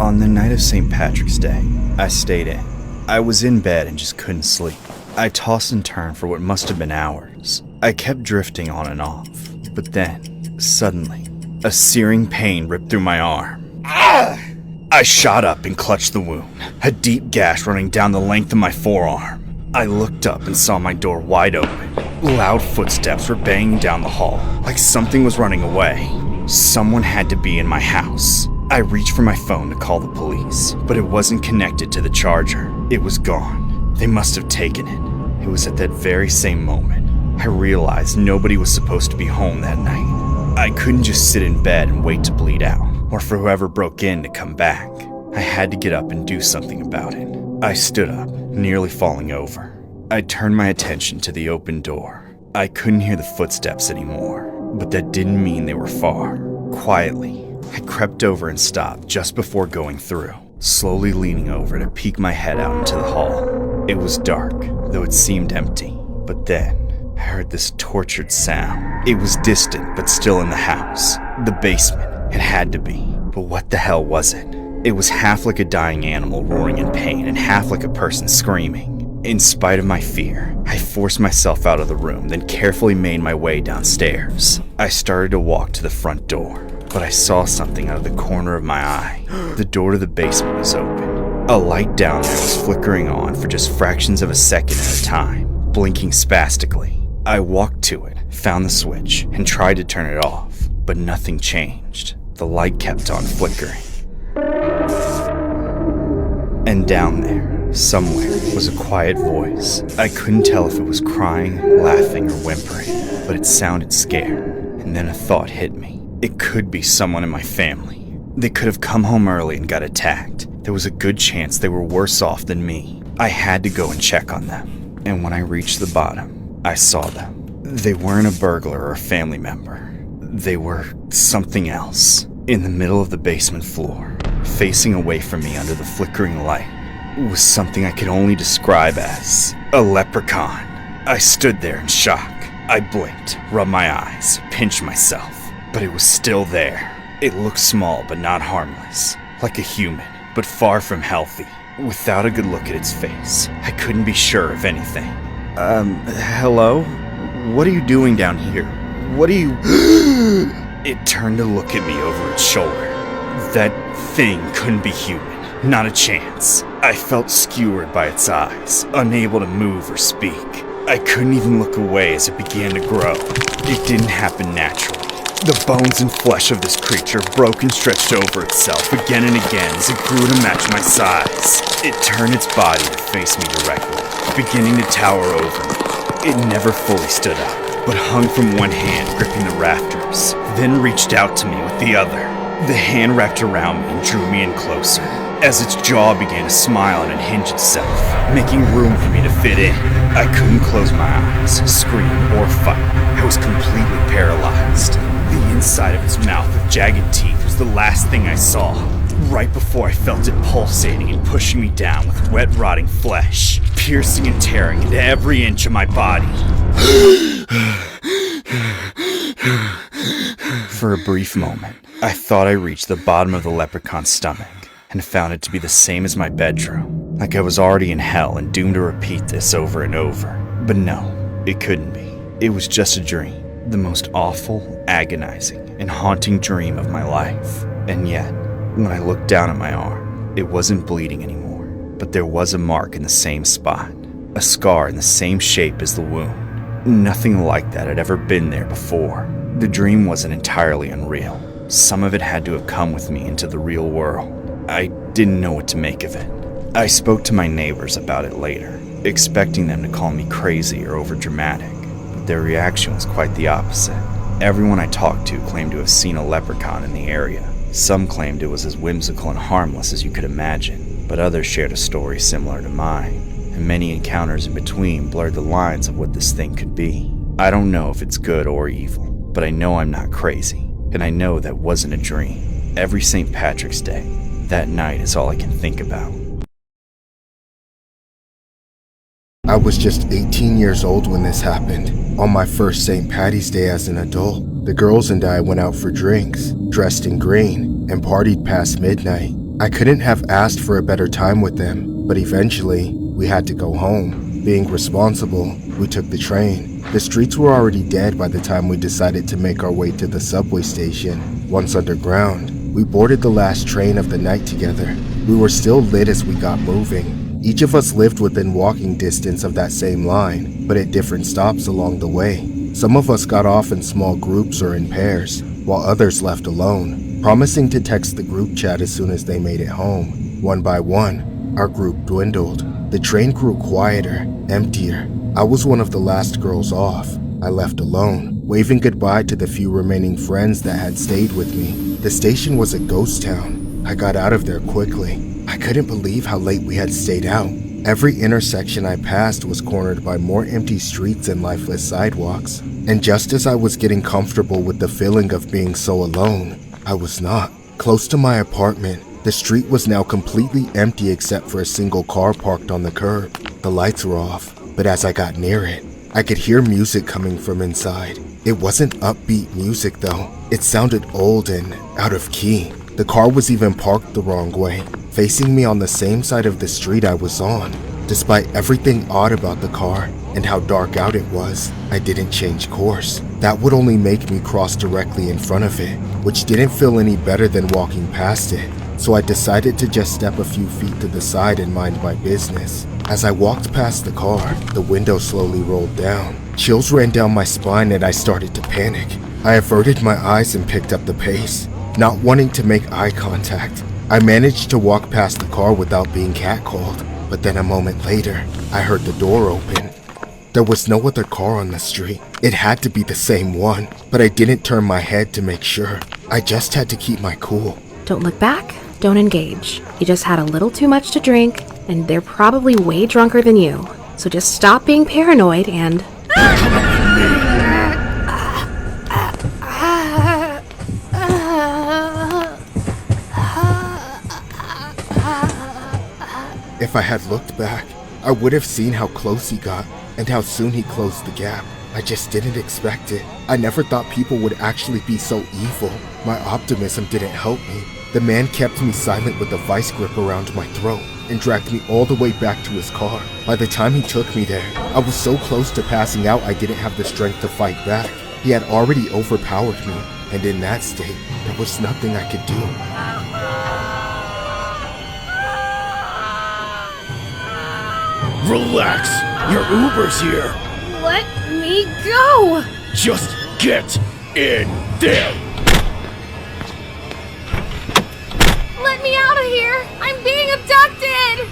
On the night of St. Patrick's Day, I stayed in. I was in bed and just couldn't sleep. I tossed and turned for what must have been hours. I kept drifting on and off, but then, suddenly, a searing pain ripped through my arm. I shot up and clutched the wound, a deep gash running down the length of my forearm. I looked up and saw my door wide open. Loud footsteps were banging down the hall, like something was running away. Someone had to be in my house. I reached for my phone to call the police, but it wasn't connected to the charger. It was gone. They must have taken it. It was at that very same moment I realized nobody was supposed to be home that night. I couldn't just sit in bed and wait to bleed out, or for whoever broke in to come back. I had to get up and do something about it. I stood up, nearly falling over. I turned my attention to the open door. I couldn't hear the footsteps anymore, but that didn't mean they were far. Quietly, I crept over and stopped just before going through, slowly leaning over to peek my head out into the hall. It was dark, though it seemed empty. But then, I heard this tortured sound. It was distant, but still in the house. The basement. It had to be. But what the hell was it? It was half like a dying animal roaring in pain and half like a person screaming. In spite of my fear, I forced myself out of the room, then carefully made my way downstairs. I started to walk to the front door, but I saw something out of the corner of my eye. The door to the basement was open. A light down there was flickering on for just fractions of a second at a time, blinking spastically. I walked to it, found the switch, and tried to turn it off, but nothing changed. The light kept on flickering. And down there, somewhere, was a quiet voice. I couldn't tell if it was crying, laughing, or whimpering, but it sounded scared. And then a thought hit me. It could be someone in my family. They could have come home early and got attacked. There was a good chance they were worse off than me. I had to go and check on them. And when I reached the bottom, I saw them. They weren't a burglar or a family member. They were something else. In the middle of the basement floor, facing away from me under the flickering light, was something I could only describe as a leprechaun. I stood there in shock. I blinked, rubbed my eyes, pinched myself, but it was still there. It looked small but not harmless, like a human, but far from healthy. Without a good look at its face, I couldn't be sure of anything. Hello? What are you doing down here? What are you... It turned to look at me over its shoulder. That thing couldn't be human. Not a chance. I felt skewered by its eyes, unable to move or speak. I couldn't even look away as it began to grow. It didn't happen naturally. The bones and flesh of this creature broke and stretched over itself again and again as it grew to match my size. It turned its body to face me directly, beginning to tower over me. It never fully stood up, but hung from one hand gripping the rafters, then reached out to me with the other. The hand wrapped around me and drew me in closer, as its jaw began to smile and unhinge itself, making room for me to fit in. I couldn't close my eyes, scream, or fight. I was completely paralyzed. The inside of its mouth with jagged teeth was the last thing I saw, right before I felt it pulsating and pushing me down with wet, rotting flesh, piercing and tearing into every inch of my body. For a brief moment, I thought I reached the bottom of the leprechaun's stomach and found it to be the same as my bedroom, like I was already in hell and doomed to repeat this over and over. But no, it couldn't be. It was just a dream, the most awful, agonizing, and haunting dream of my life. And yet, when I looked down at my arm, it wasn't bleeding anymore, but there was a mark in the same spot, a scar in the same shape as the wound. Nothing like that had ever been there before. The dream wasn't entirely unreal. Some of it had to have come with me into the real world. I didn't know what to make of it. I spoke to my neighbors about it later, expecting them to call me crazy or overdramatic, but their reaction was quite the opposite. Everyone I talked to claimed to have seen a leprechaun in the area. Some claimed it was as whimsical and harmless as you could imagine, but others shared a story similar to mine, and many encounters in between blurred the lines of what this thing could be. I don't know if it's good or evil, but I know I'm not crazy, and I know that wasn't a dream. Every St. Patrick's Day, that night is all I can think about. I was just 18 years old when this happened. On my first St. Patty's Day as an adult, the girls and I went out for drinks, dressed in green, and partied past midnight. I couldn't have asked for a better time with them, but eventually, we had to go home. Being responsible, we took the train. The streets were already dead by the time we decided to make our way to the subway station. Once underground, we boarded the last train of the night together. We were still lit as we got moving. Each of us lived within walking distance of that same line, but at different stops along the way. Some of us got off in small groups or in pairs, while others left alone, promising to text the group chat as soon as they made it home. One by one, our group dwindled. The train grew quieter, emptier. I was one of the last girls off. I left alone, waving goodbye to the few remaining friends that had stayed with me. The station was a ghost town. I got out of there quickly. I couldn't believe how late we had stayed out. Every intersection I passed was cornered by more empty streets and lifeless sidewalks. And just as I was getting comfortable with the feeling of being so alone, I was not. Close to my apartment, the street was now completely empty except for a single car parked on the curb. The lights were off, but as I got near it, I could hear music coming from inside. It wasn't upbeat music though. It sounded old and out of key. The car was even parked the wrong way, facing me on the same side of the street I was on. Despite everything odd about the car and how dark out it was, I didn't change course. That would only make me cross directly in front of it, which didn't feel any better than walking past it. So I decided to just step a few feet to the side and mind my business. As I walked past the car, the window slowly rolled down. Chills ran down my spine and I started to panic. I averted my eyes and picked up the pace, not wanting to make eye contact. I managed to walk past the car without being catcalled, but then a moment later, I heard the door open. There was no other car on the street. It had to be the same one, but I didn't turn my head to make sure. I just had to keep my cool. Don't look back, don't engage. You just had a little too much to drink, and they're probably way drunker than you. So just stop being paranoid and... If I had looked back, I would have seen how close he got and how soon he closed the gap. I just didn't expect it. I never thought people would actually be so evil. My optimism didn't help me. The man kept me silent with a vice grip around my throat and dragged me all the way back to his car. By the time he took me there, I was so close to passing out I didn't have the strength to fight back. He had already overpowered me, and in that state, there was nothing I could do. Relax! Your Uber's here! Let me go! Just get in there! Let me out of here! I'm being abducted!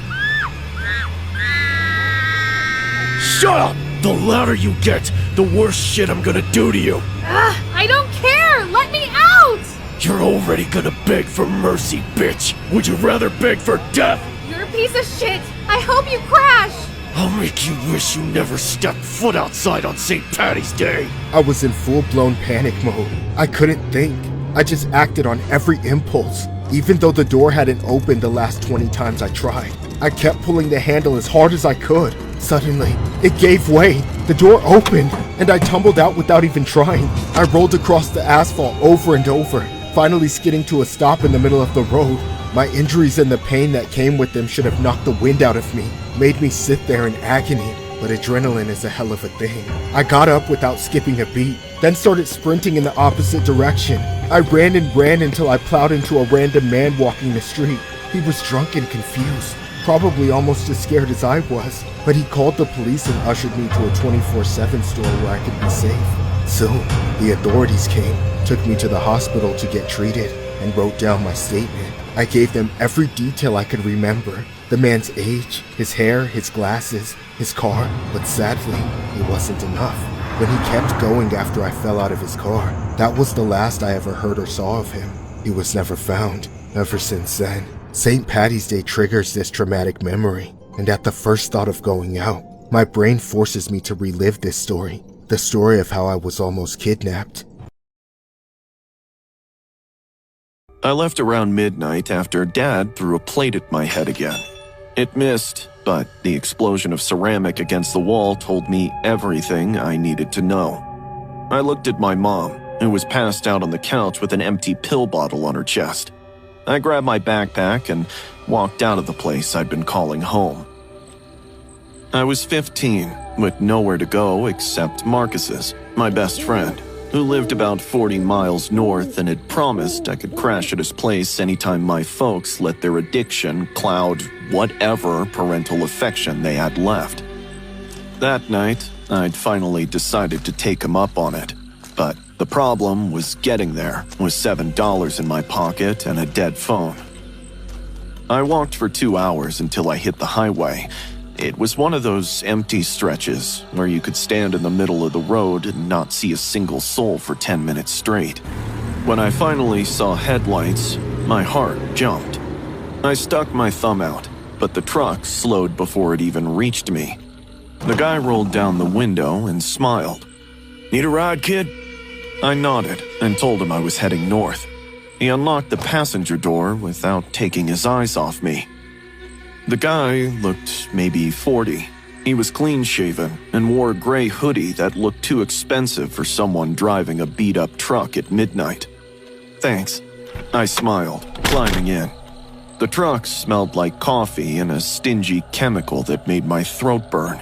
Shut up! The louder you get, the worse shit I'm gonna do to you! I don't care! Let me out! You're already gonna beg for mercy, bitch! Would you rather beg for death? You're a piece of shit! I hope you crash! I'll make you wish you never stepped foot outside on St. Paddy's Day! I was in full-blown panic mode. I couldn't think. I just acted on every impulse. Even though the door hadn't opened the last 20 times I tried, I kept pulling the handle as hard as I could. Suddenly, it gave way. The door opened, and I tumbled out without even trying. I rolled across the asphalt over and over, finally skidding to a stop in the middle of the road. My injuries and the pain that came with them should have knocked the wind out of me, made me sit there in agony, but adrenaline is a hell of a thing. I got up without skipping a beat, then started sprinting in the opposite direction. I ran and ran until I plowed into a random man walking the street. He was drunk and confused, probably almost as scared as I was, but he called the police and ushered me to a 24/7 store where I could be safe. Soon, the authorities came, took me to the hospital to get treated, and wrote down my statement. I gave them every detail I could remember. The man's age, his hair, his glasses, his car, but sadly, it wasn't enough. When he kept going after I fell out of his car, that was the last I ever heard or saw of him. He was never found, ever since then. St. Paddy's Day triggers this traumatic memory, and at the first thought of going out, my brain forces me to relive this story, the story of how I was almost kidnapped. I left around midnight after Dad threw a plate at my head again. It missed, but the explosion of ceramic against the wall told me everything I needed to know. I looked at my mom, who was passed out on the couch with an empty pill bottle on her chest. I grabbed my backpack and walked out of the place I'd been calling home. I was 15, with nowhere to go except Marcus's, my best friend, who lived about 40 miles north and had promised I could crash at his place anytime my folks let their addiction cloud whatever parental affection they had left. That night, I'd finally decided to take him up on it, but the problem was getting there with $7 in my pocket and a dead phone. I walked for 2 hours until I hit the highway. It was one of those empty stretches where you could stand in the middle of the road and not see a single soul for 10 minutes straight. When I finally saw headlights, my heart jumped. I stuck my thumb out, but the truck slowed before it even reached me. The guy rolled down the window and smiled. "Need a ride, kid?" I nodded and told him I was heading north. He unlocked the passenger door without taking his eyes off me. The guy looked maybe 40. He was clean-shaven and wore a gray hoodie that looked too expensive for someone driving a beat-up truck at midnight. "Thanks," I smiled, climbing in. The truck smelled like coffee and a stingy chemical that made my throat burn.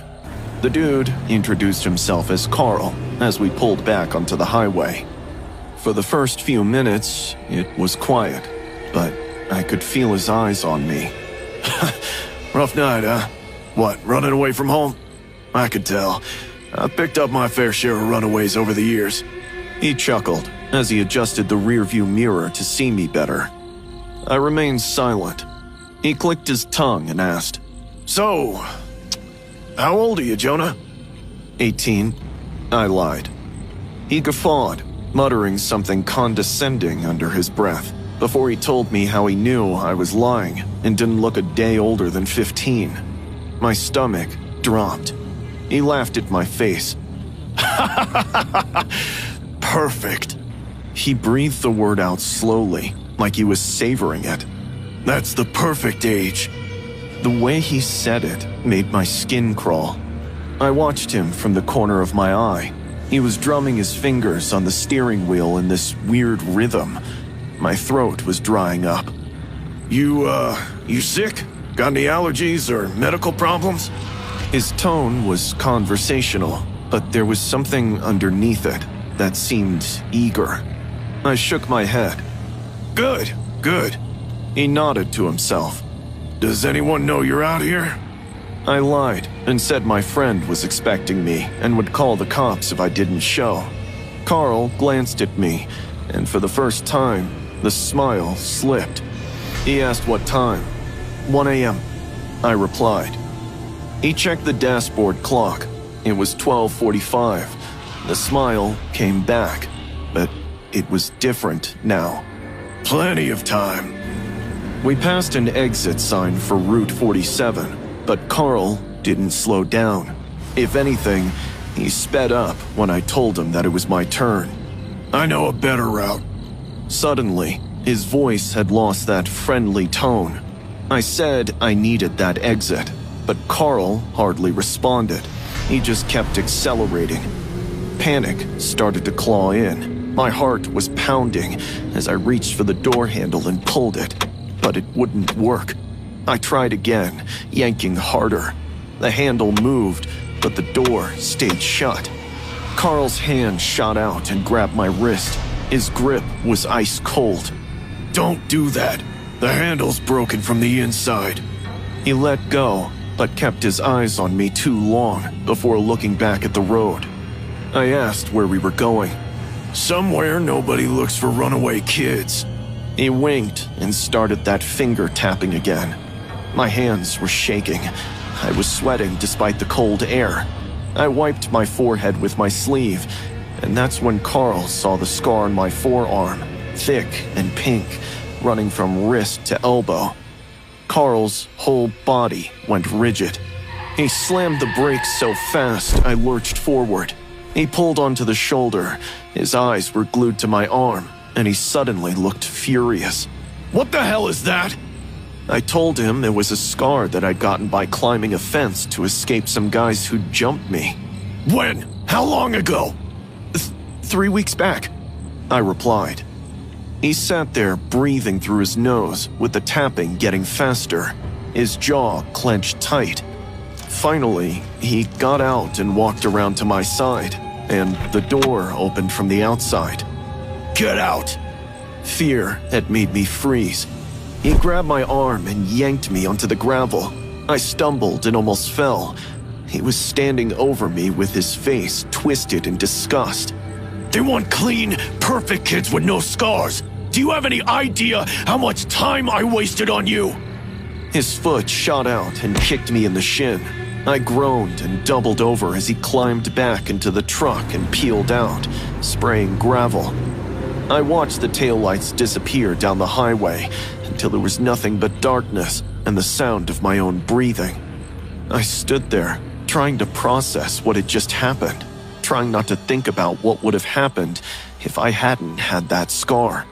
The dude introduced himself as Carl as we pulled back onto the highway. For the first few minutes, it was quiet, but I could feel his eyes on me. "Rough night, huh? What, running away from home?" "I could tell. I've picked up my fair share of runaways over the years." He chuckled as he adjusted the rearview mirror to see me better. I remained silent. He clicked his tongue and asked, "So, how old are you, Jonah?" 18. I lied. He guffawed, muttering something condescending under his breath, before he told me how he knew I was lying and didn't look a day older than 15. My stomach dropped. He laughed at my face. "Perfect." He breathed the word out slowly, like he was savoring it. "That's the perfect age." The way he said it made my skin crawl. I watched him from the corner of my eye. He was drumming his fingers on the steering wheel in this weird rhythm. My throat was drying up. You sick? Got any allergies or medical problems?" His tone was conversational, but there was something underneath it that seemed eager. I shook my head. Good. He nodded to himself. "Does anyone know you're out here?" I lied and said my friend was expecting me and would call the cops if I didn't show. Carl glanced at me, and for the first time, the smile slipped. He asked what time. 1 a.m., I replied. He checked the dashboard clock. It was 12:45. The smile came back, but it was different now. "Plenty of time." We passed an exit sign for Route 47, but Carl didn't slow down. If anything, he sped up when I told him that it was my turn. "I know a better route." Suddenly, his voice had lost that friendly tone. I said I needed that exit, but Carl hardly responded. He just kept accelerating. Panic started to claw in. My heart was pounding as I reached for the door handle and pulled it, but it wouldn't work. I tried again, yanking harder. The handle moved, but the door stayed shut. Carl's hand shot out and grabbed my wrist. His grip was ice cold. "Don't do that. The handle's broken from the inside." He let go, but kept his eyes on me too long before looking back at the road. I asked where we were going. "Somewhere nobody looks for runaway kids." He winked and started that finger tapping again. My hands were shaking. I was sweating despite the cold air. I wiped my forehead with my sleeve, and that's when Carl saw the scar on my forearm, thick and pink, running from wrist to elbow. Carl's whole body went rigid. He slammed the brakes so fast I lurched forward. He pulled onto the shoulder. His eyes were glued to my arm, and he suddenly looked furious. "What the hell is that?" I told him it was a scar that I'd gotten by climbing a fence to escape some guys who'd jumped me. "When? How long ago?" 3 weeks back," I replied. He sat there breathing through his nose, with the tapping getting faster, his jaw clenched tight. Finally, he got out and walked around to my side, and the door opened from the outside. "Get out!" Fear had made me freeze. He grabbed my arm and yanked me onto the gravel. I stumbled and almost fell. He was standing over me with his face twisted in disgust. "They want clean, perfect kids with no scars. Do you have any idea how much time I wasted on you?" His foot shot out and kicked me in the shin. I groaned and doubled over as he climbed back into the truck and peeled out, spraying gravel. I watched the taillights disappear down the highway until there was nothing but darkness and the sound of my own breathing. I stood there, trying to process what had just happened, trying not to think about what would have happened if I hadn't had that scar.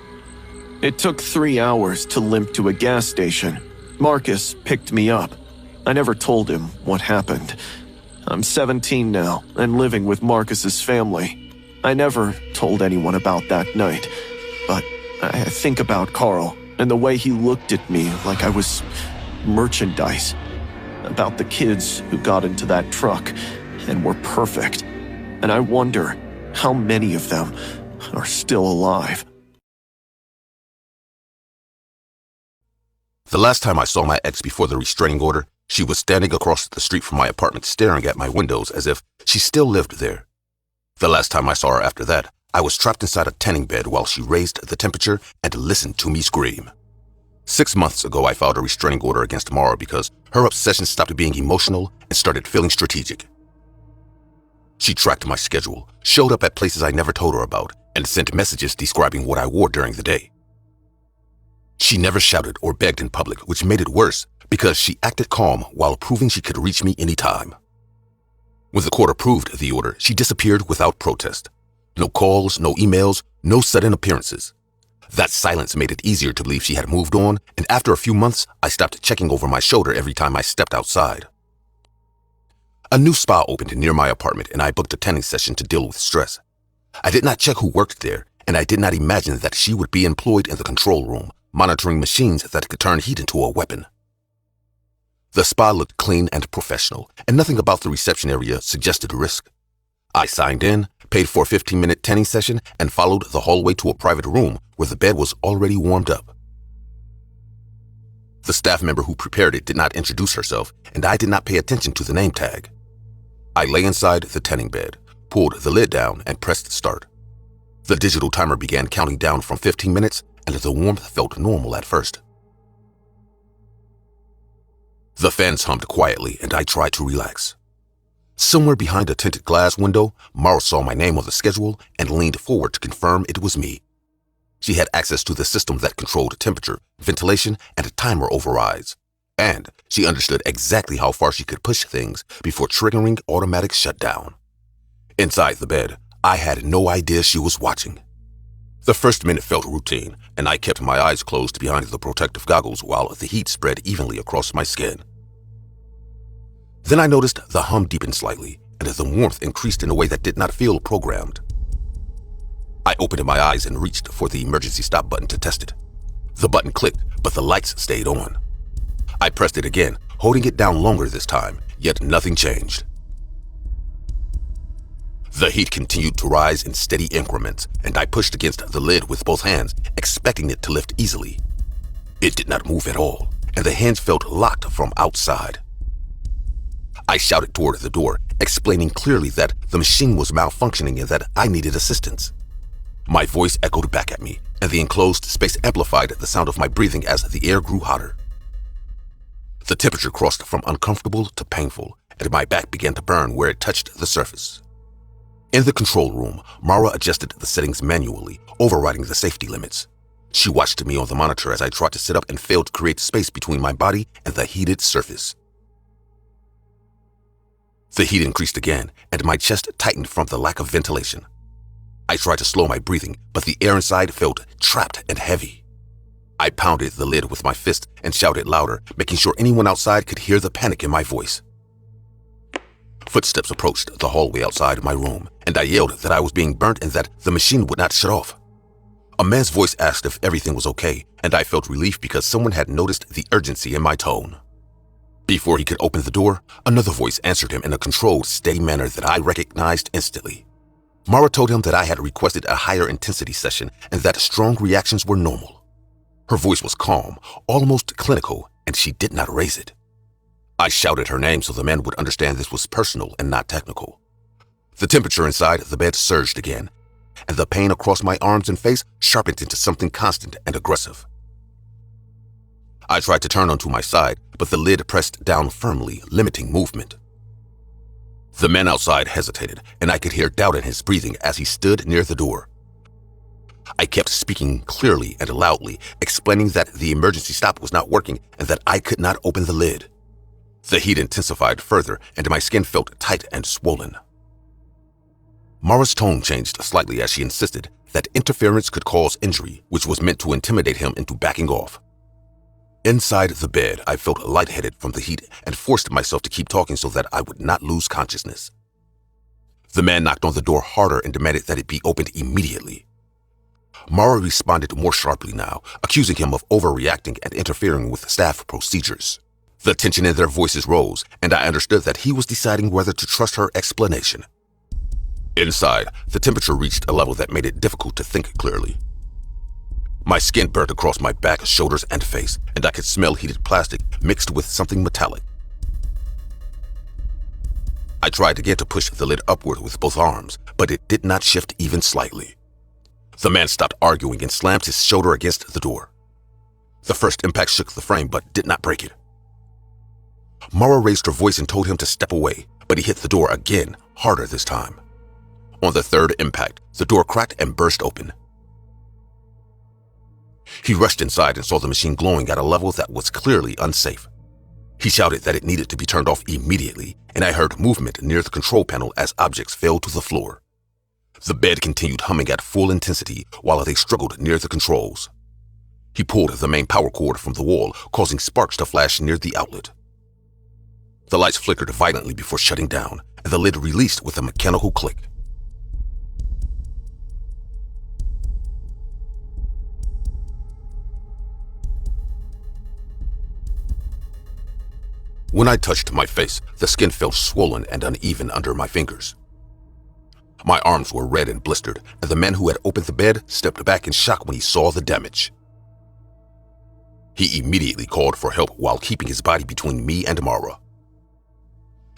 It took 3 hours to limp to a gas station. Marcus picked me up. I never told him what happened. I'm 17 now and living with Marcus's family. I never told anyone about that night, but I think about Carl and the way he looked at me like I was merchandise. About the kids who got into that truck and were perfect. And I wonder how many of them are still alive. The last time I saw my ex before the restraining order, she was standing across the street from my apartment staring at my windows as if she still lived there. The last time I saw her after that, I was trapped inside a tanning bed while she raised the temperature and listened to me scream. 6 months ago, I filed a restraining order against Mara because her obsession stopped being emotional and started feeling strategic. She tracked my schedule, showed up at places I never told her about, and sent messages describing what I wore during the day. She never shouted or begged in public, which made it worse because she acted calm while proving she could reach me anytime. When the court approved the order, she disappeared without protest. No calls, no emails, no sudden appearances. That silence made it easier to believe she had moved on, and after a few months, I stopped checking over my shoulder every time I stepped outside. A new spa opened near my apartment, and I booked a tanning session to deal with stress. I did not check who worked there, and I did not imagine that she would be employed in the control room, monitoring machines that could turn heat into a weapon. The spa looked clean and professional, and nothing about the reception area suggested risk. I signed in, paid for a 15-minute tanning session, and followed the hallway to a private room where the bed was already warmed up. The staff member who prepared it did not introduce herself, and I did not pay attention to the name tag. I lay inside the tanning bed, pulled the lid down, and pressed start. The digital timer began counting down from 15 minutes, and the warmth felt normal at first. The fans hummed quietly, and I tried to relax. Somewhere behind a tinted glass window, Mara saw my name on the schedule and leaned forward to confirm it was me. She had access to the system that controlled temperature, ventilation, and timer overrides. And she understood exactly how far she could push things before triggering automatic shutdown. Inside the bed, I had no idea she was watching. The first minute felt routine, and I kept my eyes closed behind the protective goggles while the heat spread evenly across my skin. Then I noticed the hum deepened slightly, and the warmth increased in a way that did not feel programmed. I opened my eyes and reached for the emergency stop button to test it. The button clicked, but the lights stayed on. I pressed it again, holding it down longer this time, yet nothing changed. The heat continued to rise in steady increments, and I pushed against the lid with both hands, expecting it to lift easily. It did not move at all, and the hinge felt locked from outside. I shouted toward the door, explaining clearly that the machine was malfunctioning and that I needed assistance. My voice echoed back at me, and the enclosed space amplified the sound of my breathing as the air grew hotter. The temperature crossed from uncomfortable to painful, and my back began to burn where it touched the surface. In the control room, Mara adjusted the settings manually, overriding the safety limits. She watched me on the monitor as I tried to sit up and failed to create space between my body and the heated surface. The heat increased again, and my chest tightened from the lack of ventilation. I tried to slow my breathing, but the air inside felt trapped and heavy. I pounded the lid with my fist and shouted louder, making sure anyone outside could hear the panic in my voice. Footsteps approached the hallway outside my room, and I yelled that I was being burnt and that the machine would not shut off. A man's voice asked if everything was okay, and I felt relief because someone had noticed the urgency in my tone. Before he could open the door, another voice answered him in a controlled, steady manner that I recognized instantly. Mara told him that I had requested a higher intensity session and that strong reactions were normal. Her voice was calm, almost clinical, and she did not raise it. I shouted her name so the man would understand this was personal and not technical. The temperature inside the bed surged again, and the pain across my arms and face sharpened into something constant and aggressive. I tried to turn onto my side, but the lid pressed down firmly, limiting movement. The man outside hesitated, and I could hear doubt in his breathing as he stood near the door. I kept speaking clearly and loudly, explaining that the emergency stop was not working and that I could not open the lid. The heat intensified further, and my skin felt tight and swollen. Mara's tone changed slightly as she insisted that interference could cause injury, which was meant to intimidate him into backing off. Inside the bed, I felt lightheaded from the heat and forced myself to keep talking so that I would not lose consciousness. The man knocked on the door harder and demanded that it be opened immediately. Mara responded more sharply now, accusing him of overreacting and interfering with staff procedures. The tension in their voices rose, and I understood that he was deciding whether to trust her explanation. Inside, the temperature reached a level that made it difficult to think clearly. My skin burnt across my back, shoulders, and face, and I could smell heated plastic mixed with something metallic. I tried again to push the lid upward with both arms, but it did not shift even slightly. The man stopped arguing and slammed his shoulder against the door. The first impact shook the frame, but did not break it. Mara raised her voice and told him to step away, but he hit the door again, harder this time. On the third impact, the door cracked and burst open. He rushed inside and saw the machine glowing at a level that was clearly unsafe. He shouted that it needed to be turned off immediately, and I heard movement near the control panel as objects fell to the floor. The bed continued humming at full intensity while they struggled near the controls. He pulled the main power cord from the wall, causing sparks to flash near the outlet. The lights flickered violently before shutting down, and the lid released with a mechanical click. When I touched my face, the skin felt swollen and uneven under my fingers. My arms were red and blistered, and the man who had opened the bed stepped back in shock when he saw the damage. He immediately called for help while keeping his body between me and Mara.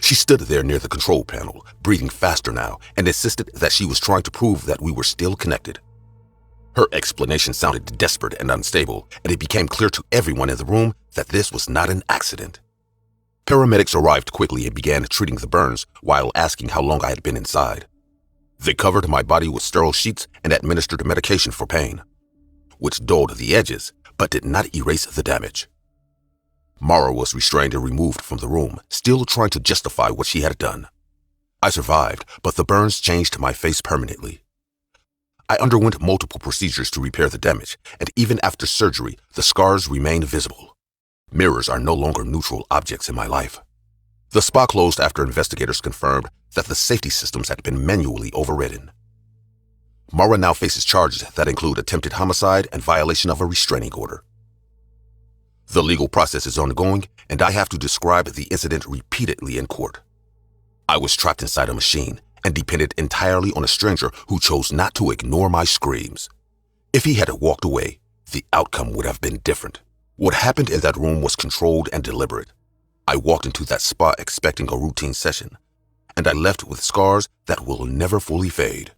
She stood there near the control panel, breathing faster now, and insisted that she was trying to prove that we were still connected. Her explanation sounded desperate and unstable, and it became clear to everyone in the room that this was not an accident. Paramedics arrived quickly and began treating the burns while asking how long I had been inside. They covered my body with sterile sheets and administered medication for pain, which dulled the edges but did not erase the damage. Mara was restrained and removed from the room, still trying to justify what she had done. I survived, but the burns changed my face permanently. I underwent multiple procedures to repair the damage, and even after surgery, the scars remained visible. Mirrors are no longer neutral objects in my life. The spa closed after investigators confirmed that the safety systems had been manually overridden. Mara now faces charges that include attempted homicide and violation of a restraining order. The legal process is ongoing, and I have to describe the incident repeatedly in court. I was trapped inside a machine and depended entirely on a stranger who chose not to ignore my screams. If he had walked away, the outcome would have been different. What happened in that room was controlled and deliberate. I walked into that spa expecting a routine session, and I left with scars that will never fully fade.